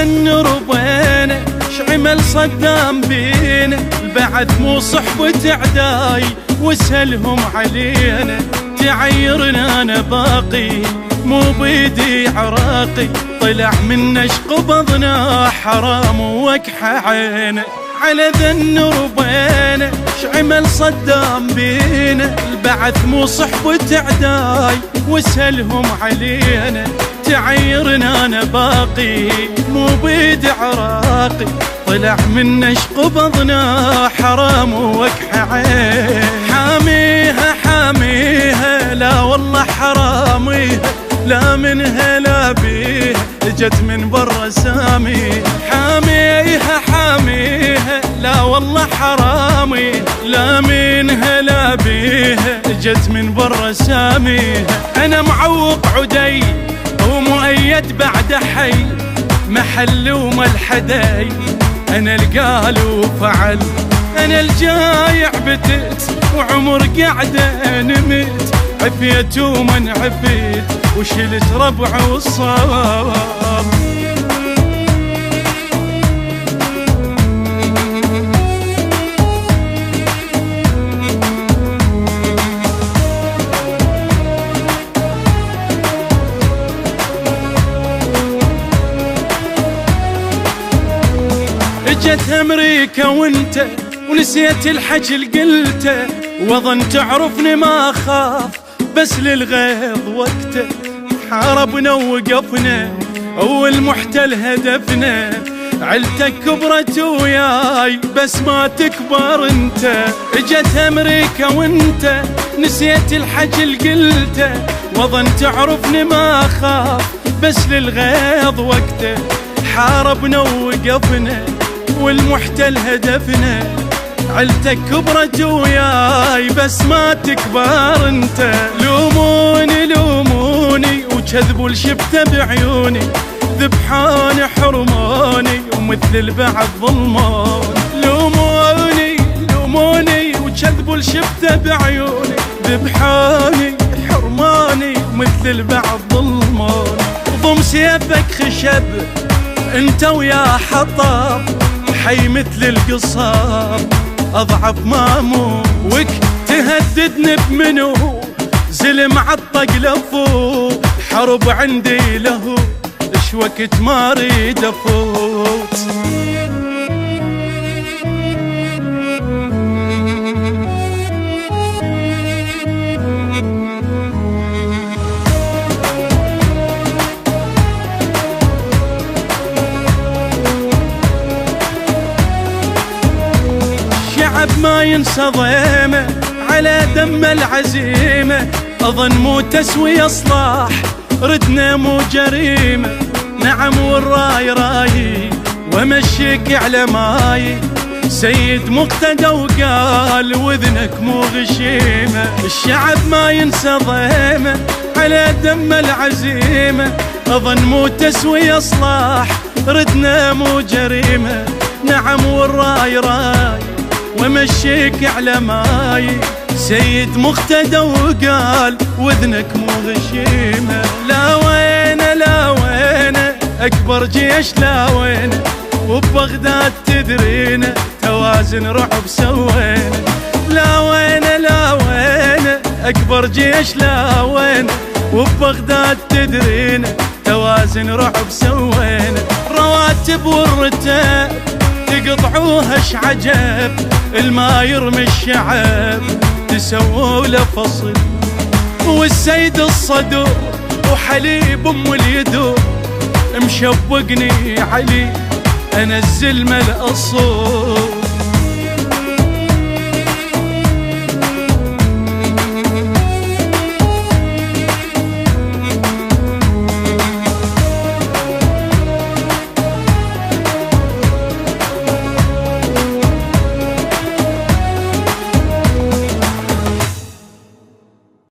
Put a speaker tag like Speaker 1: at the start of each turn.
Speaker 1: ذن ربينا شعمل صدام بينا، البعث مو صحبة عداي واسهلهم علينا، تعيرنا انا باقي مو بيدي عراقي، طلع منا قبضنا حرام ووكح عينا. على ذن ربينا شعمل صدام بينا، البعث مو صحبة عداي واسهلهم علينا، تعيرنا انا باقي مو بيد عراقي، طلع منا قبضنا حرام ووكح عين. حاميها حاميها لا والله حراميها، لا منها لا بيها اجت من برا سامي. حاميها حاميها لا والله حرامي، لا منها لا بيها اجت من برا سامي. انا معوق عدي ومؤيد بعد حي، محل وملحدي انا القال وفعل، انا الجايع بتت وعمر قاعده نمت، عفيت ومن عفيت وشلت ربع والصواب. اجت امريكا وانت ونسيت الحجل قلته، وظن تعرفني ما اخاف بس للغيظ وقته، حاربنا ووقفنا اول محتل هدفنا، عيلتك كبرت وياي بس ما تكبر انت. اجت امريكا وانت نسيت الحجل قلته، وظن تعرفني ما اخاف بس للغيظ وقته، حاربنا ووقفنا والمحتل هدفنا، عيلتك كبرت وياي بس ما تكبر انت. لوموني لوموني وكذبوا الشبته بعيوني، ذبحاني حرماني ومثل البعض ظلمان. لوموني لوموني وكذبوا الشبته بعيوني، ذبحاني حرماني ومثل البعض ظلمان. ضم سيفك خشب انت ويا حطاب، حي مثل القصاب اضعف ماموك، تهددني بمنو زلم عطق لفو، حرب عندي له اش وقت ما اريد افوت. الشعب ما ينسى ضيمه على دم العزيمة، أظن مو تسوي إصلاح ردنا مو جريمة. نعم والراي رايي ومشيك على ماي، سيد مقتدى وقال وذنك مو غشيمة. الشعب ما ينسى ضيمه على دم العزيمة، أظن مو تسوي إصلاح ردنا مو جريمة. نعم والراي راي ومشيك على ماي، سيد مقتدى وقال وذنك مو غشيمة. لا وين لا وين أكبر جيش لا وين، وببغداد تدرينا توازن رعب سوينا. لا وين لا وين أكبر جيش لا وين، وببغداد تدرينا توازن رعب سوينا. رواتب والرتاب تقطعوها اش عجب، الما يرمي الشعب تسووا له فصل، والسيد الصدوق وحليب ام اليدوق مشوقني علي انزل ملء الصوت.